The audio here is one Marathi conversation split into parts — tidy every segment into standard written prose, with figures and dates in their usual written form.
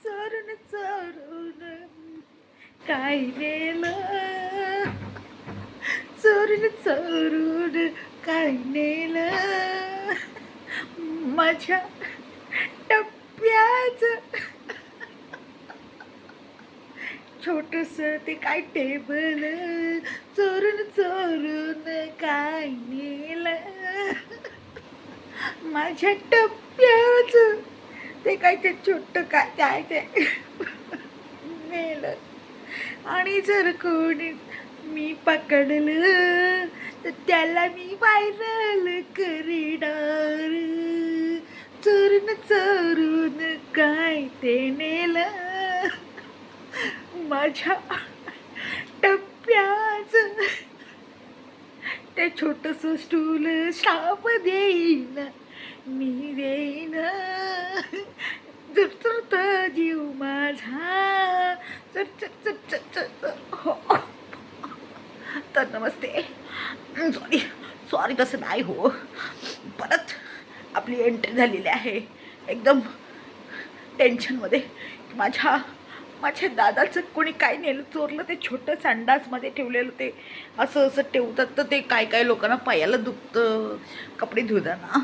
चोरून चोरून काय नेलं, चोरून चोरून काय नेलं माझ्या टप्प्याच छोटस ते काय टेबल, चोरून चोरून काय नेलं माझ्या टप्प्याच ते काय ते छोट काय काय ते नेलं. आणि जर कोणी मी पकडलं तर त्याला मी व्हायरल करीणार. चोरून चोरून काय ते नेलं माझ्या टप्प्याच ते छोटस स्टूल शाप देईन मी देईन. चुरचुरत जीव माझा चर चर चर चर चर. हो तर नमस्ते. सॉरी सॉरी तसं नाही हो. परत आपली एंट्री झालेली आहे एकदम टेन्शनमध्ये. माझ्या माझ्या दादाचं कोणी काय नेलं, चोरलं. ते छोटं संडासमध्ये ठेवलेलं ते असं असं ठेवतात, तर ते काय काय लोकांना पायाला दुखतं कपडे धुताना,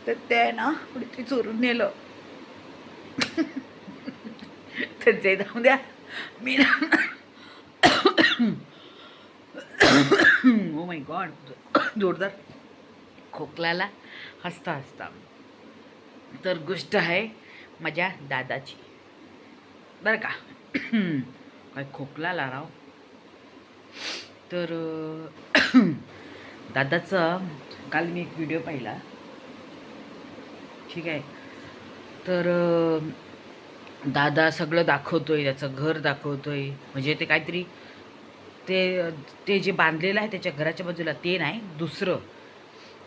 तर ते आहे ना कुणीतरी चोरून नेलं. तर जे जाऊ द्या. मी ओ माय गॉड, जोरदार खोकलाला हसता हसता. तर गोष्ट आहे माझ्या दादाची बरं का. काय खोकलाला राव. तर दादाचा काल मी एक व्हिडिओ पाहिला, ठीक आहे. तर दादा सगळं दाखवतोय, त्याचं घर दाखवतोय. म्हणजे ते काहीतरी ते ते जे बांधलेलं आहे त्याच्या घराच्या बाजूला ते नाही, दुसरं.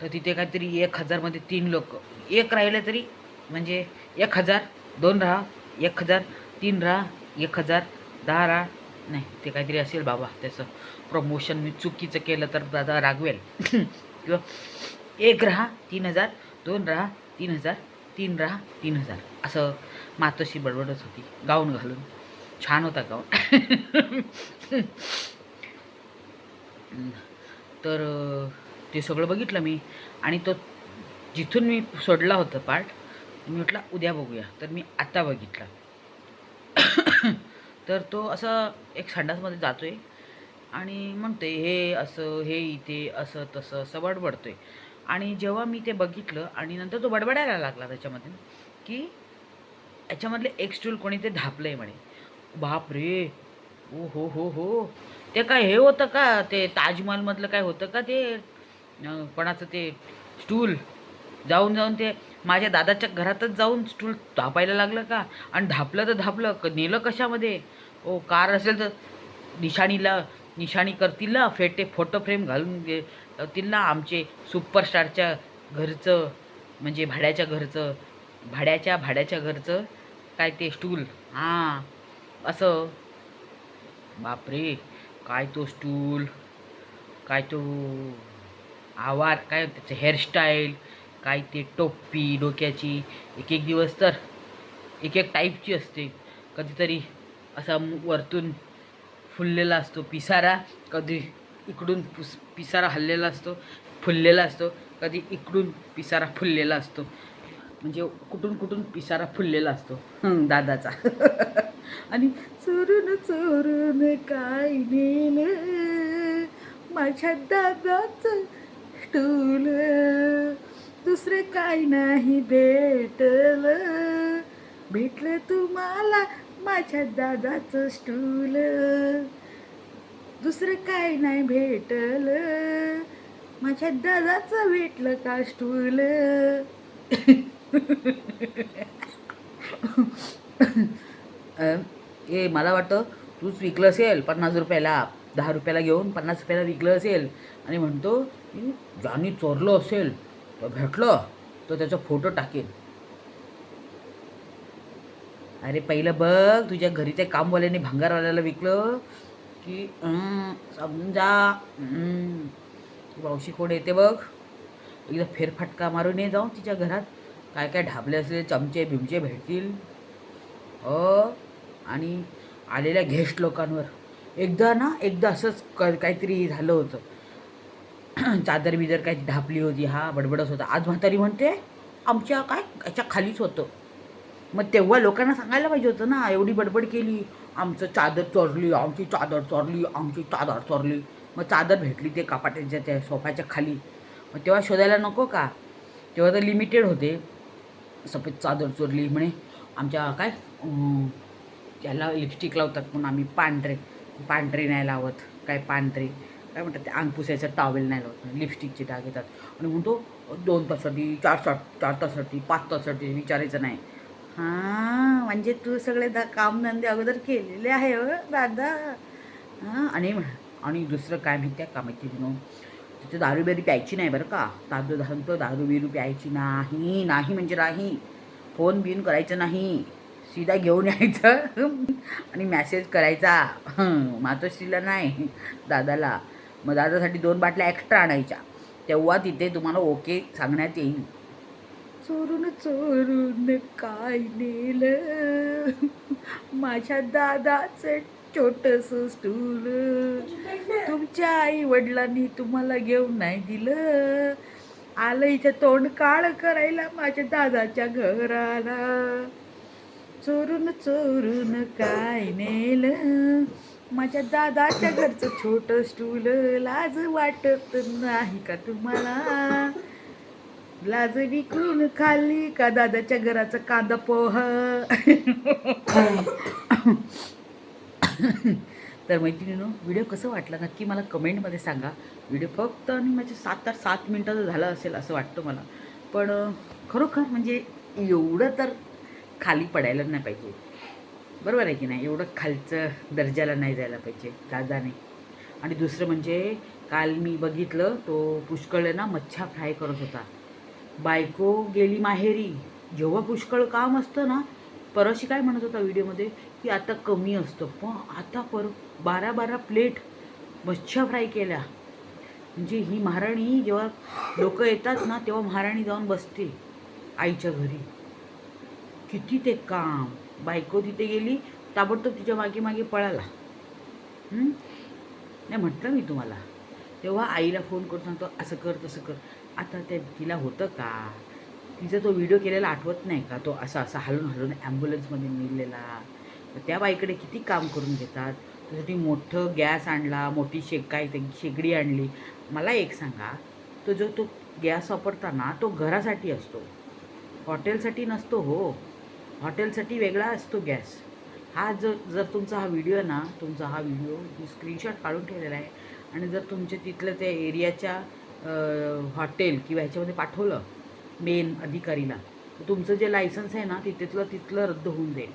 तर तिथे काहीतरी 1000मध्ये 3 लोक, एक राहिलं तरी म्हणजे 1000, 2 राहा, 1000, 3 राहा, 1000, 10 राहा. नाही ते काहीतरी असेल बाबा, त्याचं प्रमोशन मी चुकीचं केलं तर दादा रागवेल. किंवा 1 राहा 3000, 2 राहा 3000, 3 राहा 3000, असं मातोशी बडबडत होती गाऊन घालून. छान होता गाऊन. तर ते सगळं बघितलं मी. आणि तो जिथून मी सोडला होता पार्ट, मी म्हटलं उद्या बघूया, तर मी आत्ता बघितला. तर तो असं एक संडासमध्ये जातोय आणि म्हणतोय हे असं, हे इथे असं तसं असं बडबडतोय. आणि जेव्हा मी ते बघितलं आणि नंतर तो बडबडायला लागला त्याच्यामध्ये, की याच्यामधले एक स्टूल कोणी ते धापलंय म्हणे. बाप रे, ओ हो हो हो. ते काय हे होतं का, ते ताजमहलमधलं काय होतं का ते कोणाचं ते स्टूल जाऊन जाऊन ते माझ्या दादाच्या घरातच जाऊन स्टूल धापायला लागलं का. आणि धापलं तर धापलं, नेलं कशामध्ये. ओ कार असेल तर निशाणी करतील ना, फेटे फोटो फ्रेम घालून लावतील ना आमचे सुपरस्टारच्या घरचं, म्हणजे भाड्याच्या घरचं काय ते स्टूल. हां असं. बापरे, काय तो स्टूल, काय तो आवार, काय त्याचं हेअरस्टाईल, काय ते टोपी डोक्याची. एक एक दिवस तर एक एक टाईपची असते. कधीतरी असा वरतून फुललेला असतो पिसारा, कधी इकडून पिसारा हललेला असतो फुललेला असतो, कधी इकडून पिसारा फुललेला असतो. म्हणजे कुठून कुठून पिसारा फुललेला असतो दादाचा. आणि चोरून चोरून काय नेलं माझ्या दादाचं स्टूल, दुसरे काय नाही भेटलं तुम्हाला माझ्या दादाचं स्टूल, दुसरं काय नाही भेटलं माझ्या दादाचं भेटलं का स्टूल. ए मला वाटतं तूच विकलं असेल 50 रुपयाला, 10 रुपयाला घेऊन 50 रुपयाला विकलं असेल. आणि म्हणतो की ज्याने चोरलं असेल तर भेटलं तर त्याचा फोटो टाकेल. अरे पहिलं बघ तुझ्या घरी त्या कामवाल्याने भांगारवाल्याला विकलं की समजा मावशी कोण येते बघ, एकदा फेरफटका मारून ये जाऊन तिच्या घरात, काय काय ढाबले असले चमचे बिमचे भेटतील. आणि आलेल्या गेस्ट लोकांवर एकदा असंच काहीतरी झालं होतं. चादर बिदर काही ढापली होती, हा बडबडच होता. आज म्हातारी म्हणते आमच्या काय याच्या खालीच होतं. मग तेव्हा लोकांना सांगायला पाहिजे होतं ना, एवढी बडबड केली, आमचं चादर चोरली, आमची चादर चोरली, आमची चादर चोरली. मग चादर भेटली ते कपाट्यांच्या त्या सोफ्याच्या खाली. मग तेव्हा शोधायला नको का? तेव्हा तर लिमिटेड होते. सफेद चादर चोरली म्हणे आमच्या काय त्याला लिपस्टिक लावतात म्हणून आम्ही पांढरे नाही लावत. काय पांढरे काय म्हणतात ते अंग पुसायचं टॉवेल नाही लावत, लिपस्टिकचे डाग येतात. आणि म्हणतो 2 तासासाठी 4 तासासाठी 5 तासासाठी विचारायचं नाही. हां म्हणजे तू सगळे कामधंदे अगोदर केलेले आहे हो दादा. हां आणि दुसरं काय माहिती आहे का म्हणून तिथे दारू बिरू प्यायची नाही बरं का. दारू बिरू प्यायची नाही, नाही म्हणजे नाही. फोन बिन करायचं नाही, सीधा घेऊन यायचं आणि मॅसेज करायचा मातोश्रीला नाही दादाला. मग दादासाठी 2 बाटल्या एक्स्ट्रा आणायच्या, तेव्हा तिथे तुम्हाला ओके सांगण्यात येईल. चोरून चोरून काय नेलं माझ्या दादाचं छोटंसं स्टूल, तुमच्या आई वडिलांनी तुम्हाला घेऊन नाही दिलं. आलं इथे तोंड काळ करायला माझ्या दादाच्या घराला. चोरून चोरून काय नेलं माझ्या दादाच्या घरचं छोटं स्टूल. लाज वाटत नाही का तुम्हाला? लाज विकून खाल्ली का दादाच्या घराचा कांदा पोहा? तर मैत्रिणीनो, व्हिडिओ कसं वाटला नक्की मला कमेंटमध्ये सांगा. व्हिडिओ फक्त आणि म्हणजे 7 मिनटाचं झालं असेल असं वाटतं मला. पण खरोखर म्हणजे एवढं तर खाली पडायला नाही पाहिजे, बरोबर आहे की नाही? एवढं खालचं दर्जाला नाही जायला पाहिजे दादाने. आणि दुसरं म्हणजे काल मी बघितलं तो पुष्कळ ना मच्छा फ्राय करत होता. बायको गेली माहेरी. जेव्हा पुष्कळ काम असतं ना, परशी काय म्हणत होता व्हिडिओमध्ये की आता कमी असतं, पण आता 12 प्लेट मच्छा फ्राय केल्या. म्हणजे ही महाराणी जेव्हा लोक येतात ना तेव्हा महाराणी जाऊन बसते आईच्या घरी. किती ते काम. बायको तिथे गेली, ताबडतोब तिच्या मागे मागे पळाला. नाही म्हटलं मी तुम्हाला. तेव्हा आईला फोन करून सांगतो असं कर तसं कर. आता त्या तिला होतं का? तिचा तो व्हिडिओ केलेला आठवत नाही का? तो असा असा हलून ॲम्ब्युलन्समध्ये नेलेला. तर त्या बाईकडे किती काम करून घेतात. त्यासाठी मोठं गॅस आणला, मोठी शेगडी आणली. मला एक सांगा, तो गॅस वापरताना तो घरासाठी असतो, हॉटेलसाठी नसतो हो. हॉटेलसाठी वेगळा असतो गॅस. हा जर तुमचा हा व्हिडिओ ना, तुमचा हा व्हिडिओ स्क्रीनशॉट काढून ठेवलेला आहे आणि जर तुमच्या तिथलं त्या एरियाच्या हॉटेल किंवा ह्याच्यामध्ये पाठवलं मेन अधिकारीला, तर तुमचं जे लायसन्स आहे ना तिथलं रद्द होऊन जाईल.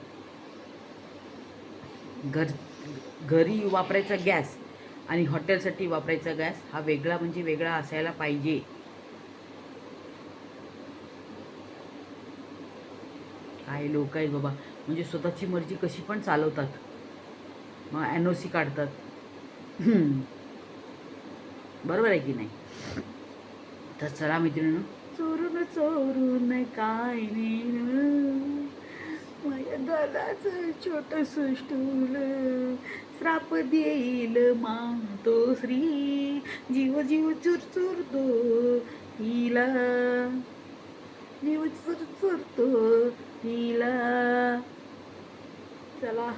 घरी वापरायचा गॅस आणि हॉटेलसाठी वापरायचा गॅस हा वेगळा म्हणजे वेगळा असायला पाहिजे. काय लोक आहेत बाबा, म्हणजे स्वतःची मर्जी कशी पण चालवतात. मग NOC काढतात. बरोबर आहे की नाही? तर चला मित्रांनो, चोरून चोरून काय नेलं माझ्या दादाचं छोटंसं स्टूल, श्राप देईल मातोश्री, जीव जीव चुरचुरतो हिला, जीव चुरचुरतो हिला. चला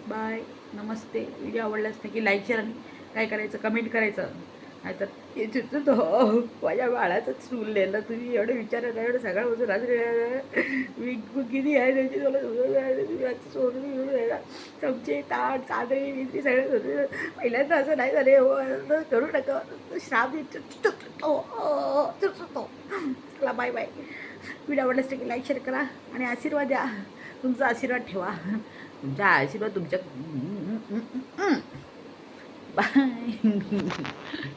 बाय, नमस्ते. व्हिडिओ आवडल्यास नक्की लाईक शेअर आणि काय करायचं कमेंट करायचं. नाहीतर हे चुचतो माझ्या बाळाचं स्टूल नेलं तुम्ही, एवढं विचारायला एवढं सगळं बसून रात्री मी किती आहे त्याची तुला सोडून घेऊन राहिला. चमचे ताट चादरी बिदरी सगळं होते. पहिल्यांदा असं नाही झाले हो, करू नका. श्राप चुचतो. चला बाय बाय. व्हिडिओ आवडल्यास नक्की लाईक शेअर करा आणि आशीर्वाद द्या. तुमचा आशीर्वाद ठेवा. तुमचा आशीर्वाद तुमच्या बाय.